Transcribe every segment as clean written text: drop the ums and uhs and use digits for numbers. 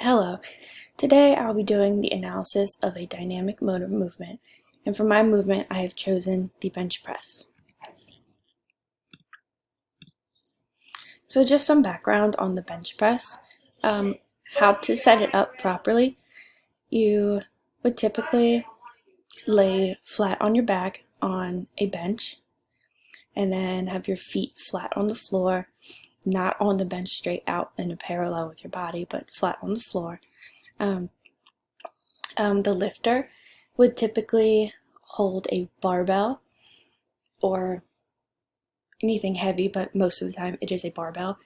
Hello, today I'll be doing the analysis of a dynamic mode of movement, and for my movement I have chosen the bench press. So just some background on the bench press, how to set it up properly. You would typically lay flat on your back on a bench and then have your feet flat on the floor, not on the bench straight out in a parallel with your body, but flat on the floor. The lifter would typically hold a barbell or anything heavy, but most of the time it is a barbell,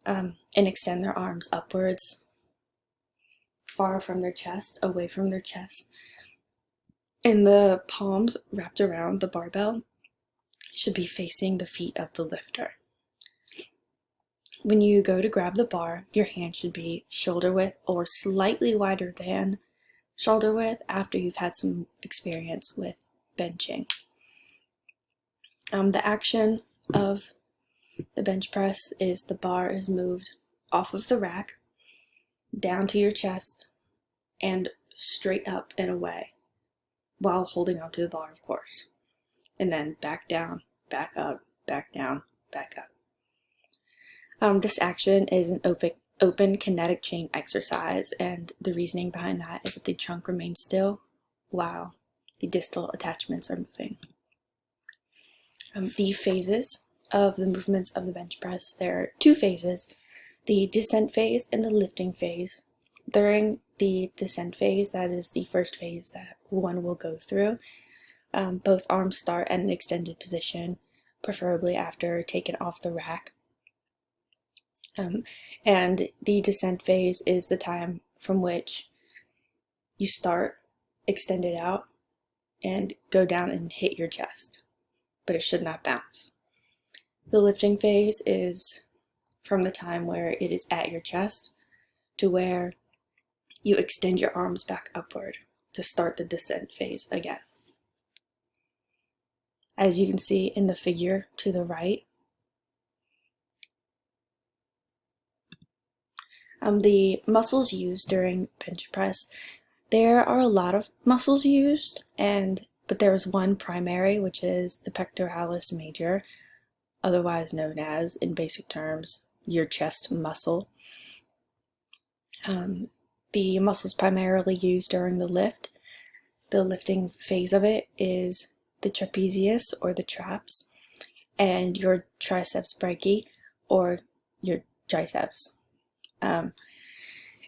and extend their arms upwards, far from their chest, away from their chest. And the palms wrapped around the barbell should be facing the feet of the lifter. When you go to grab the bar, your hand should be shoulder width or slightly wider than shoulder width after you've had some experience with benching. The action of the bench press is the bar is moved off of the rack, down to your chest, and straight up and away, while holding onto the bar, of course. And then back down, back up, back down, back up. This action is an open kinetic chain exercise, and the reasoning behind that is that the trunk remains still while the distal attachments are moving. The phases of the movements of the bench press, there are two phases, the descent phase and the lifting phase. During the descent phase, that is the first phase that one will go through, both arms start at an extended position, preferably after taken off the rack. And the descent phase is the time from which you start extended out and go down and hit your chest, but it should not bounce. The lifting phase is from the time where it is at your chest to where you extend your arms back upward to start the descent phase again. As you can see in the figure to the right, the muscles used during bench press, there are a lot of muscles used, but there is one primary, which is the pectoralis major, otherwise known as, in basic terms, your chest muscle. The muscles primarily used during the lifting phase of it, is the trapezius or the traps, and your triceps brachii or your triceps.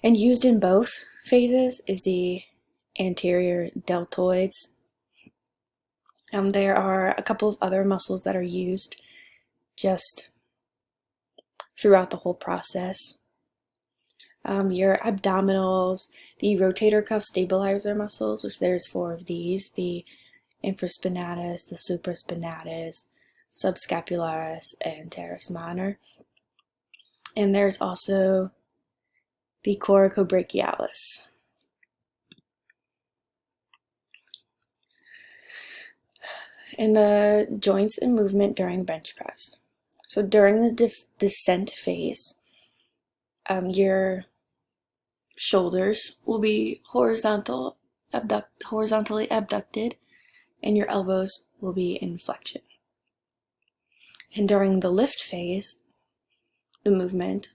And used in both phases is the anterior deltoids. There are a couple of other muscles that are used just throughout the whole process. Your abdominals, the rotator cuff stabilizer muscles, which there's 4 of these, the infraspinatus, the supraspinatus, subscapularis, and teres minor. And there's also the coracobrachialis. And the joints and movement during bench press. So during the descent phase, your shoulders will be horizontally abducted, and your elbows will be in flexion. And during the lift phase, the movement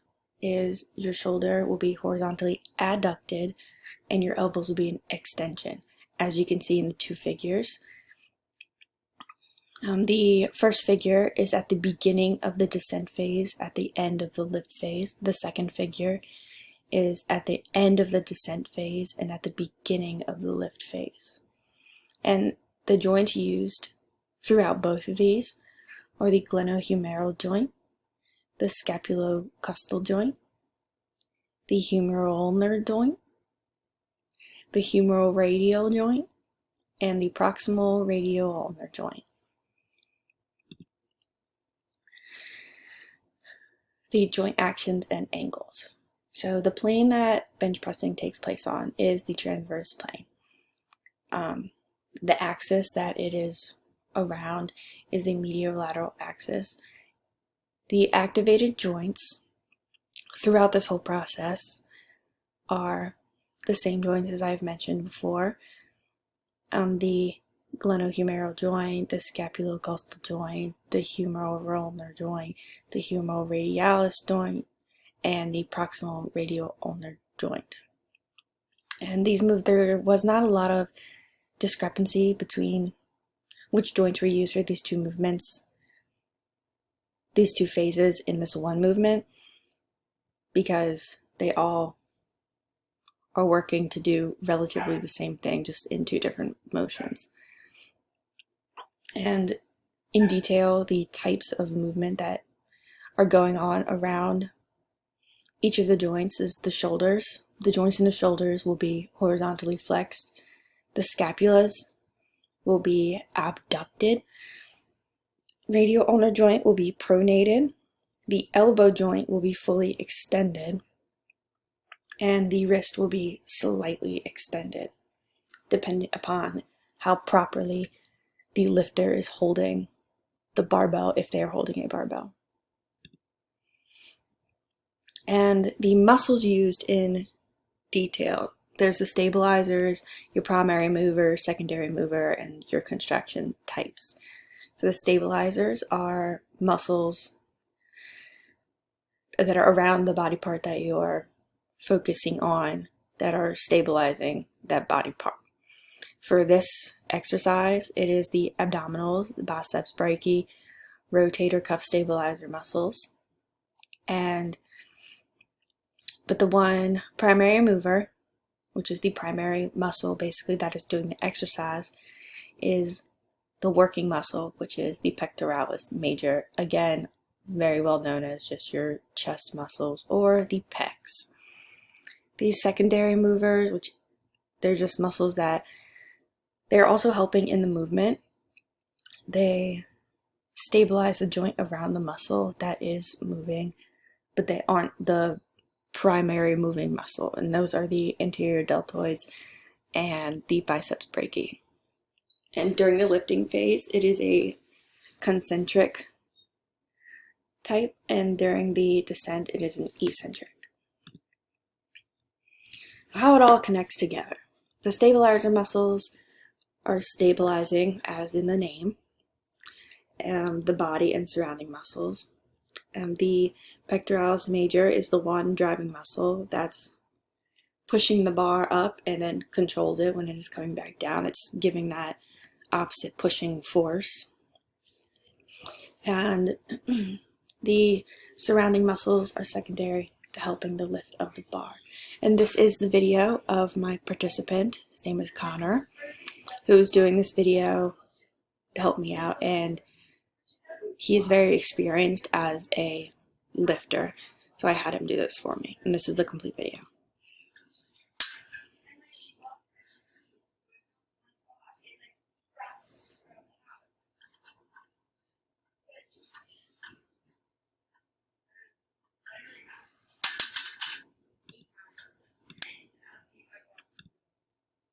is your shoulder will be horizontally adducted and your elbows will be in extension, as you can see in the two figures. The first figure is at the beginning of the descent phase, at the end of the lift phase. The second figure is at the end of the descent phase and at the beginning of the lift phase. And the joints used throughout both of these are the glenohumeral joint, the scapulocostal joint, the humeral joint, the humeral radial joint, and the proximal radial ulnar joint. The joint actions and angles. So the plane that bench pressing takes place on is the transverse plane. The axis that it is around is the mediolateral axis. The activated joints throughout this whole process are the same joints as I've mentioned before. The glenohumeral joint, the scapulocostal joint, the humeral ulnar joint, the humeral radialis joint, and the proximal radial ulnar joint. And there was not a lot of discrepancy between which joints were used for these two movements, these two phases in this one movement, because they all are working to do relatively the same thing, just in two different motions. And in detail, the types of movement that are going on around each of the joints is the shoulders. The joints in the shoulders will be horizontally flexed. The scapulas will be abducted. Radial ulnar joint will be pronated. The elbow joint will be fully extended. And the wrist will be slightly extended, depending upon how properly the lifter is holding the barbell, if they are holding a barbell. And the muscles used in detail, there's the stabilizers, your primary mover, secondary mover, and your contraction types. So the stabilizers are muscles that are around the body part that you're focusing on, that are stabilizing that body part. For this exercise, it is the abdominals, the biceps brachii, rotator cuff stabilizer muscles. But the one primary mover, which is the primary muscle basically that is doing the exercise, is the working muscle, which is the pectoralis major. Again, very well known as just your chest muscles, or the pecs. These secondary movers, which they're just muscles that they're also helping in the movement. They stabilize the joint around the muscle that is moving, but they aren't the primary moving muscle, and those are the anterior deltoids and the biceps brachii. And during the lifting phase, it is a concentric type, and during the descent, it is an eccentric. How it all connects together. The stabilizer muscles are stabilizing, as in the name, the body and surrounding muscles. The pectoralis major is the one driving muscle that's pushing the bar up and then controls it when it is coming back down. It's giving that opposite pushing force. And the surrounding muscles are secondary to helping the lift of the bar. And this is the video of my participant. His name is Connor, who's doing this video to help me out, and he is very experienced as a lifter, so I had him do this for me, and this is the complete video.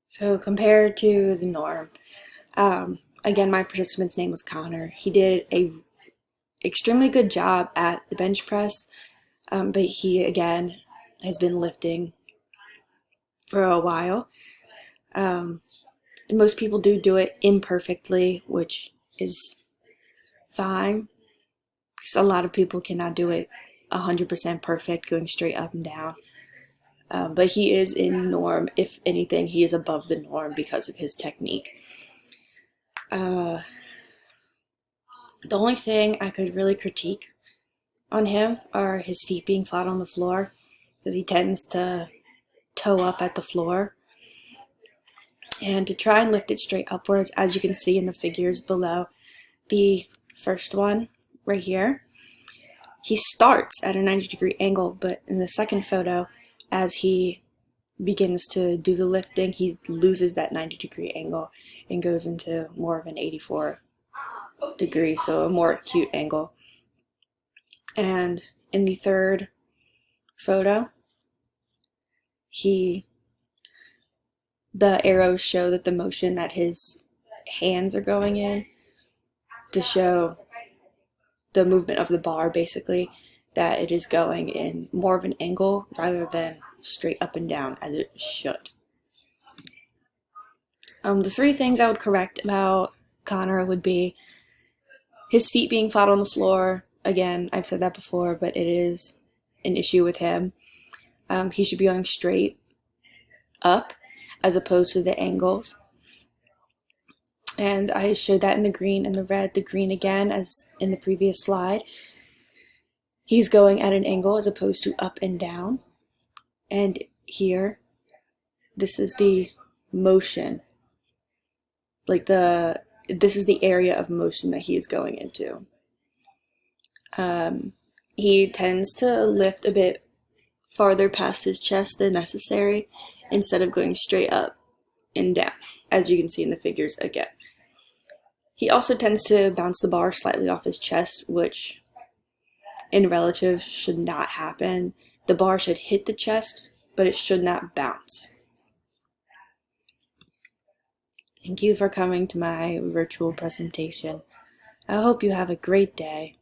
So compared to the norm, again, my participant's name was Connor. He did a extremely good job at the bench press, but he again has been lifting for a while. And most people do it imperfectly, which is fine, because a lot of people cannot do it 100% perfect, going straight up and down. But he is in norm. If anything, he is above the norm because of his technique. The only thing I could really critique on him are his feet being flat on the floor, because he tends to toe up at the floor. And to try and lift it straight upwards, as you can see in the figures below, the first one right here, he starts at a 90-degree angle, but in the second photo, as he begins to do the lifting, he loses that 90-degree angle and goes into more of an 84 degree, so a more acute angle. And in the third photo, the arrows show that the motion that his hands are going in to show the movement of the bar, basically, that it is going in more of an angle rather than straight up and down as it should. The three things I would correct about Connor would be his feet being flat on the floor. Again, I've said that before, but it is an issue with him. He should be going straight up as opposed to the angles. And I showed that in the green and the red. The green again, as in the previous slide. He's going at an angle as opposed to up and down. And here, this is the motion. This is the area of motion that he is going into. He tends to lift a bit farther past his chest than necessary instead of going straight up and down, as you can see in the figures again. He also tends to bounce the bar slightly off his chest, which in relative should not happen. The bar should hit the chest, but it should not bounce. Thank you for coming to my virtual presentation. I hope you have a great day.